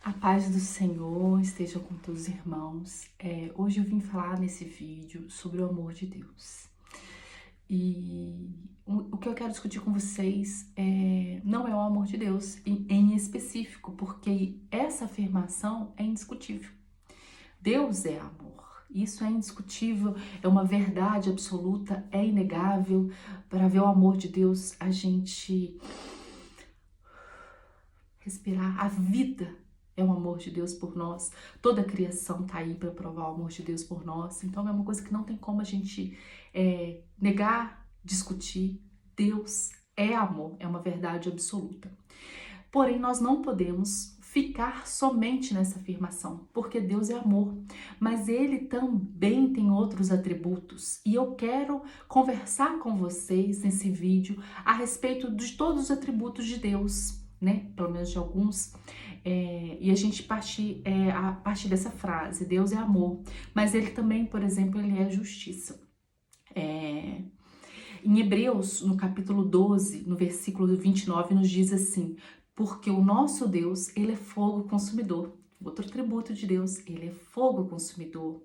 A paz do Senhor esteja com todos os irmãos. Hoje eu vim falar nesse vídeo sobre o amor de Deus. E o que eu quero discutir com vocês não é o amor de Deus em específico, porque essa afirmação é indiscutível. Deus é amor. Isso é indiscutível, é uma verdade absoluta, é inegável. Para ver o amor de Deus, a gente respirar a vida. É o amor de Deus por nós. Toda a criação tá aí para provar o amor de Deus por nós. Então é uma coisa que não tem como a gente negar, discutir. Deus é amor, é uma verdade absoluta. Porém, nós não podemos ficar somente nessa afirmação, porque Deus é amor, mas Ele também tem outros atributos. E eu quero conversar com vocês nesse vídeo a respeito de todos os atributos de Deus, né? Pelo menos de alguns. E a gente a partir dessa frase, Deus é amor, mas Ele também, por exemplo, Ele é justiça. Em Hebreus, no capítulo 12, no versículo 29, nos diz assim: porque o nosso Deus, Ele é fogo consumidor. Outro atributo de Deus, Ele é fogo consumidor.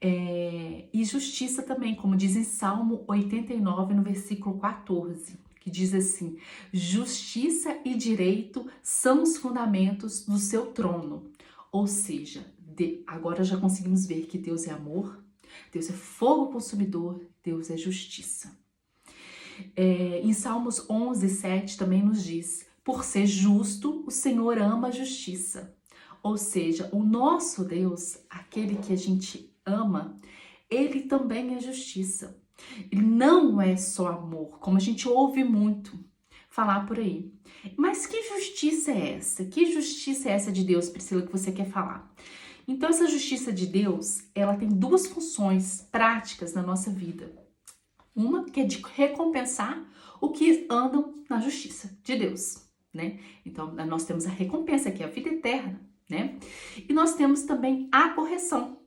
E justiça também, como diz em Salmo 89, no versículo 14, que diz assim: justiça e direito são os fundamentos do seu trono. Ou seja, agora já conseguimos ver que Deus é amor, Deus é fogo consumidor, Deus é justiça. Em Salmos 11, 7 também nos diz: por ser justo, o Senhor ama a justiça. Ou seja, o nosso Deus, aquele que a gente ama, Ele também é justiça. Ele não é só amor, como a gente ouve muito falar por aí. Mas que justiça é essa? Que justiça é essa de Deus, Priscila, que você quer falar? Então, essa justiça de Deus, ela tem duas funções práticas na nossa vida. Uma que é de recompensar o que andam na justiça de Deus, né? Então, nós temos a recompensa, que é a vida eterna, né? E nós temos também a correção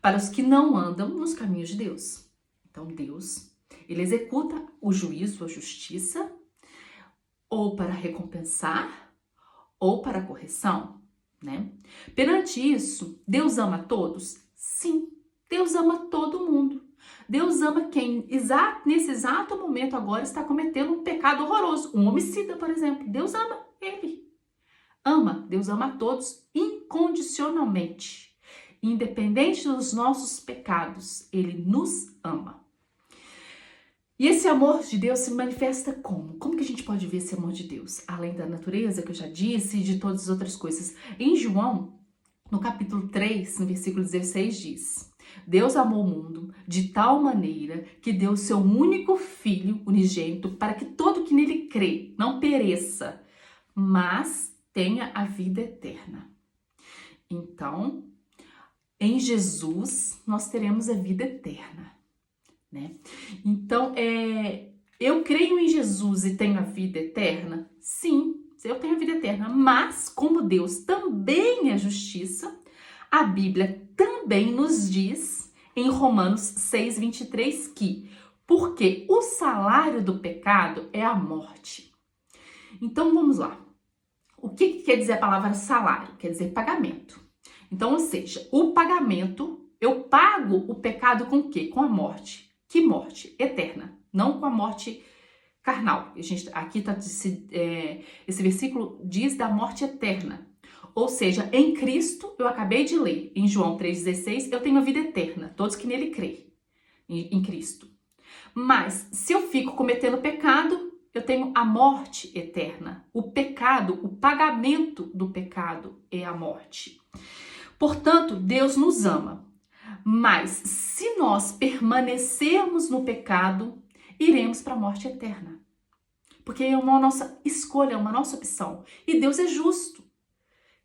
para os que não andam nos caminhos de Deus. Então, Deus, Ele executa o juízo, a justiça, ou para recompensar, ou para a correção, né? Perante isso, Deus ama todos? Sim, Deus ama todo mundo. Deus ama quem nesse exato momento agora está cometendo um pecado horroroso, um homicida, por exemplo. Deus ama ele. Deus ama a todos incondicionalmente. Independente dos nossos pecados, Ele nos ama. E esse amor de Deus se manifesta como? Como que a gente pode ver esse amor de Deus? Além da natureza, que eu já disse, e de todas as outras coisas. Em João, no capítulo 3, no versículo 16, diz: Deus amou o mundo de tal maneira que deu o seu único filho unigênito para que todo que nele crê não pereça, mas tenha a vida eterna. Então, em Jesus, nós teremos a vida eterna, né? Então, eu creio em Jesus e tenho a vida eterna? Sim, eu tenho a vida eterna, mas como Deus também é justiça, a Bíblia também nos diz em Romanos 6:23 que porque o salário do pecado é a morte. Então vamos lá. O que quer dizer a palavra salário? Quer dizer pagamento. Então, ou seja, o pagamento, eu pago o pecado com o quê? Com a morte. Que morte? Eterna. Não com a morte carnal. Aqui esse versículo diz da morte eterna. Ou seja, em Cristo, eu acabei de ler, em João 3,16, eu tenho a vida eterna, todos que nele creem, em Cristo. Mas, se eu fico cometendo pecado, eu tenho a morte eterna. O pecado, o pagamento do pecado é a morte. Portanto, Deus nos ama. Mas, se nós permanecermos no pecado, iremos para a morte eterna. Porque é uma nossa escolha, é uma nossa opção. E Deus é justo.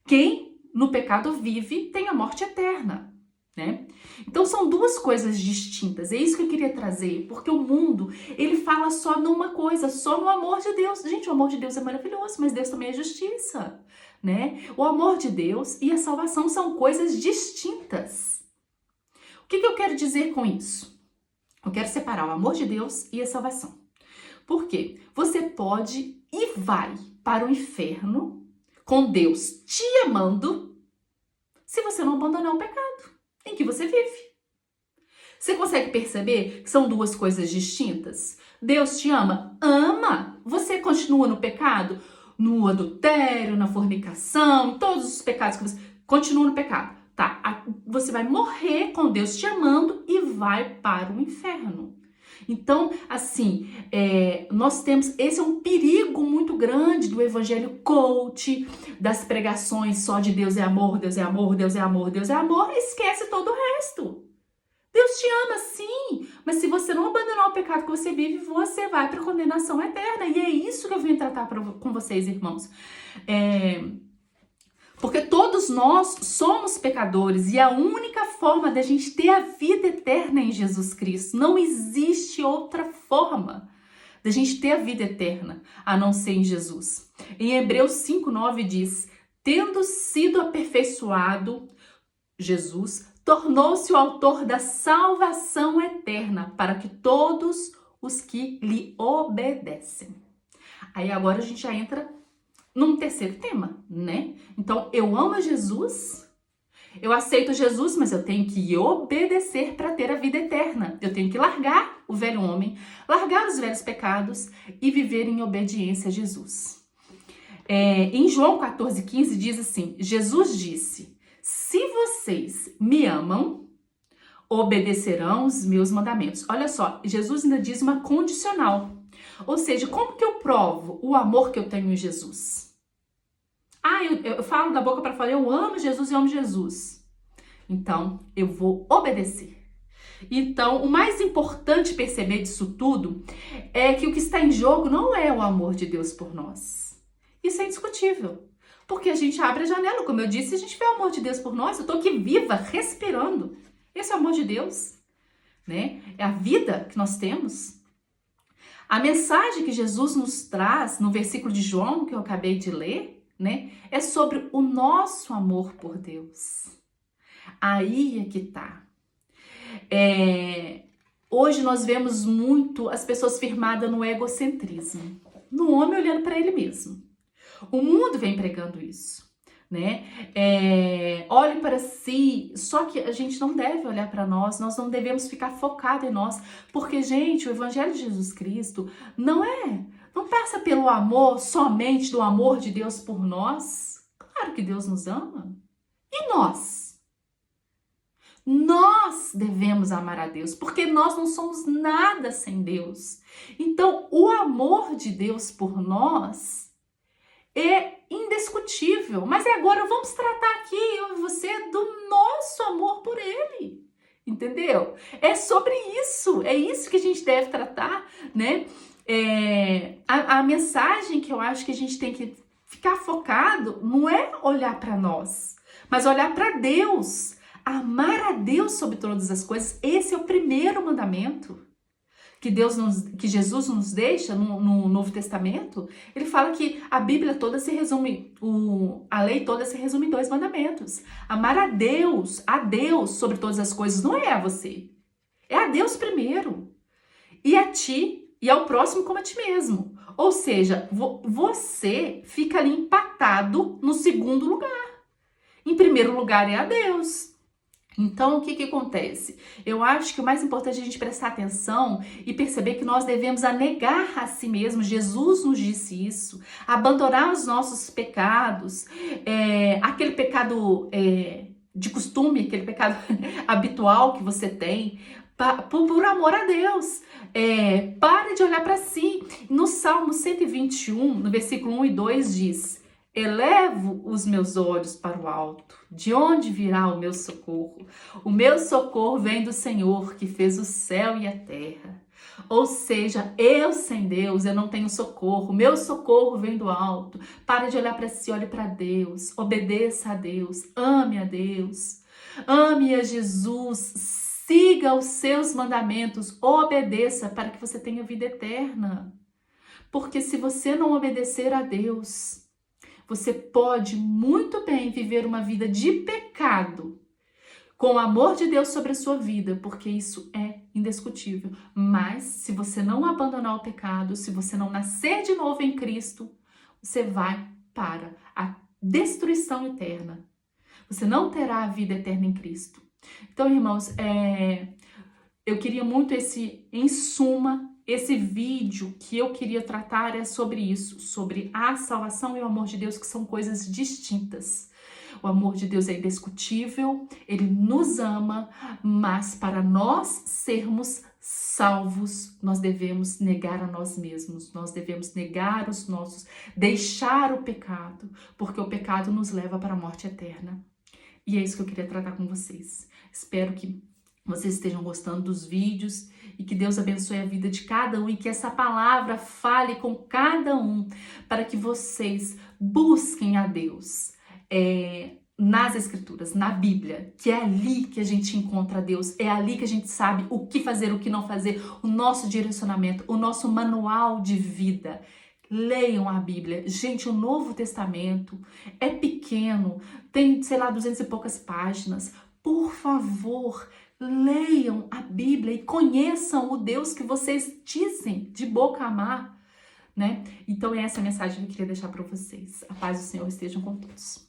Quem no pecado vive tem a morte eterna, né? Então são duas coisas distintas. É isso que eu queria trazer, porque o mundo, ele fala só numa coisa, só no amor de Deus. Gente, o amor de Deus é maravilhoso, mas Deus também é justiça, né? O amor de Deus e a salvação são coisas distintas. O que eu quero dizer com isso? Eu quero separar o amor de Deus e a salvação. Por quê? Você pode e vai para o inferno com Deus te amando se você não abandonar o pecado em que você vive. Você consegue perceber que são duas coisas distintas? Deus te ama? Ama. Você continua no pecado? No adultério, na fornicação, em todos os pecados que você... Continua no pecado, tá? Você vai morrer com Deus te amando e vai para o inferno. Então, assim, nós temos... Esse é um perigo muito grande do evangelho coach, das pregações só de Deus é amor, Deus é amor, Deus é amor, Deus é amor, esquece todo o resto. Deus te ama sim, mas se você não abandonar o pecado que você vive, você vai para a condenação eterna. E é isso que eu vim tratar com vocês, irmãos. Porque todos nós somos pecadores e a única forma da gente ter a vida eterna é em Jesus Cristo. Não existe outra forma da gente ter a vida eterna a não ser em Jesus. Em Hebreus 5:9 diz: tendo sido aperfeiçoado, Jesus tornou-se o autor da salvação eterna para que todos os que lhe obedecem. Aí agora a gente já entra num terceiro tema, né? Então, eu amo Jesus, eu aceito Jesus, mas eu tenho que obedecer para ter a vida eterna. Eu tenho que largar o velho homem, largar os velhos pecados e viver em obediência a Jesus. Em João 14:15 diz assim, Jesus disse: se vocês me amam, obedecerão os meus mandamentos. Olha só, Jesus ainda diz uma condicional. Ou seja, como que eu provo o amor que eu tenho em Jesus? Eu falo da boca para fora, eu amo Jesus e amo Jesus. Então, eu vou obedecer. Então, o mais importante perceber disso tudo é que o que está em jogo não é o amor de Deus por nós. Isso é indiscutível. Porque a gente abre a janela, como eu disse, a gente vê o amor de Deus por nós. Eu estou aqui viva, respirando. Esse é o amor de Deus, né? É a vida que nós temos. A mensagem que Jesus nos traz no versículo de João, que eu acabei de ler, né? É sobre o nosso amor por Deus. Aí é que tá. Hoje nós vemos muito as pessoas firmadas no egocentrismo. No homem olhando para ele mesmo. O mundo vem pregando isso, né? Olhe para si, só que a gente não deve olhar para nós não devemos ficar focado em nós, porque, gente, o Evangelho de Jesus Cristo não passa pelo amor, somente do amor de Deus por nós. Claro que Deus nos ama. E nós? Nós devemos amar a Deus, porque nós não somos nada sem Deus. Então, o amor de Deus por nós é indiscutível, mas agora vamos tratar aqui, eu e você, do nosso amor por Ele, entendeu? É sobre isso, é isso que a gente deve tratar, né? A mensagem que eu acho que a gente tem que ficar focado não é olhar para nós, mas olhar para Deus, amar a Deus sobre todas as coisas. Esse é o primeiro mandamento que Jesus nos deixa no Novo Testamento. Ele fala que a Bíblia toda se resume, a lei toda se resume em 2 mandamentos. Amar a Deus sobre todas as coisas, não é a você. É a Deus primeiro. E a ti, e ao próximo como a ti mesmo. Ou seja, você fica ali empatado no segundo lugar. Em primeiro lugar é a Deus. Então, o que acontece? Eu acho que o mais importante é a gente prestar atenção e perceber que nós devemos negar a si mesmo. Jesus nos disse isso. Abandonar os nossos pecados. Aquele pecado de costume, aquele pecado habitual que você tem. Por amor a Deus. Pare de olhar para si. No Salmo 121, no versículo 1 e 2 diz: elevo os meus olhos para o alto. De onde virá o meu socorro? O meu socorro vem do Senhor, que fez o céu e a terra. Ou seja, eu sem Deus, eu não tenho socorro. O meu socorro vem do alto. Pare de olhar para si, olhe para Deus. Obedeça a Deus. Ame a Deus. Ame a Jesus. Siga os seus mandamentos. Obedeça para que você tenha vida eterna. Porque se você não obedecer a Deus, você pode muito bem viver uma vida de pecado, com o amor de Deus sobre a sua vida, porque isso é indiscutível. Mas se você não abandonar o pecado, se você não nascer de novo em Cristo, você vai para a destruição eterna. Você não terá a vida eterna em Cristo. Então, irmãos, eu queria muito em suma, esse vídeo que eu queria tratar é sobre isso, sobre a salvação e o amor de Deus, que são coisas distintas. O amor de Deus é indiscutível, ele nos ama, mas para nós sermos salvos, nós devemos negar a nós mesmos, nós devemos negar os nossos, deixar o pecado, porque o pecado nos leva para a morte eterna. E é isso que eu queria tratar com vocês. Espero que vocês estejam gostando dos vídeos e que Deus abençoe a vida de cada um e que essa palavra fale com cada um para que vocês busquem a Deus nas Escrituras, na Bíblia, que é ali que a gente encontra Deus, é ali que a gente sabe o que fazer, o que não fazer, o nosso direcionamento, o nosso manual de vida. Leiam a Bíblia. Gente, o Novo Testamento é pequeno, tem, sei lá, 200 e poucas páginas. Por favor, leiam a Bíblia e conheçam o Deus que vocês dizem de boca amar, né? Então, essa é a mensagem que eu queria deixar para vocês. A paz do Senhor esteja com todos.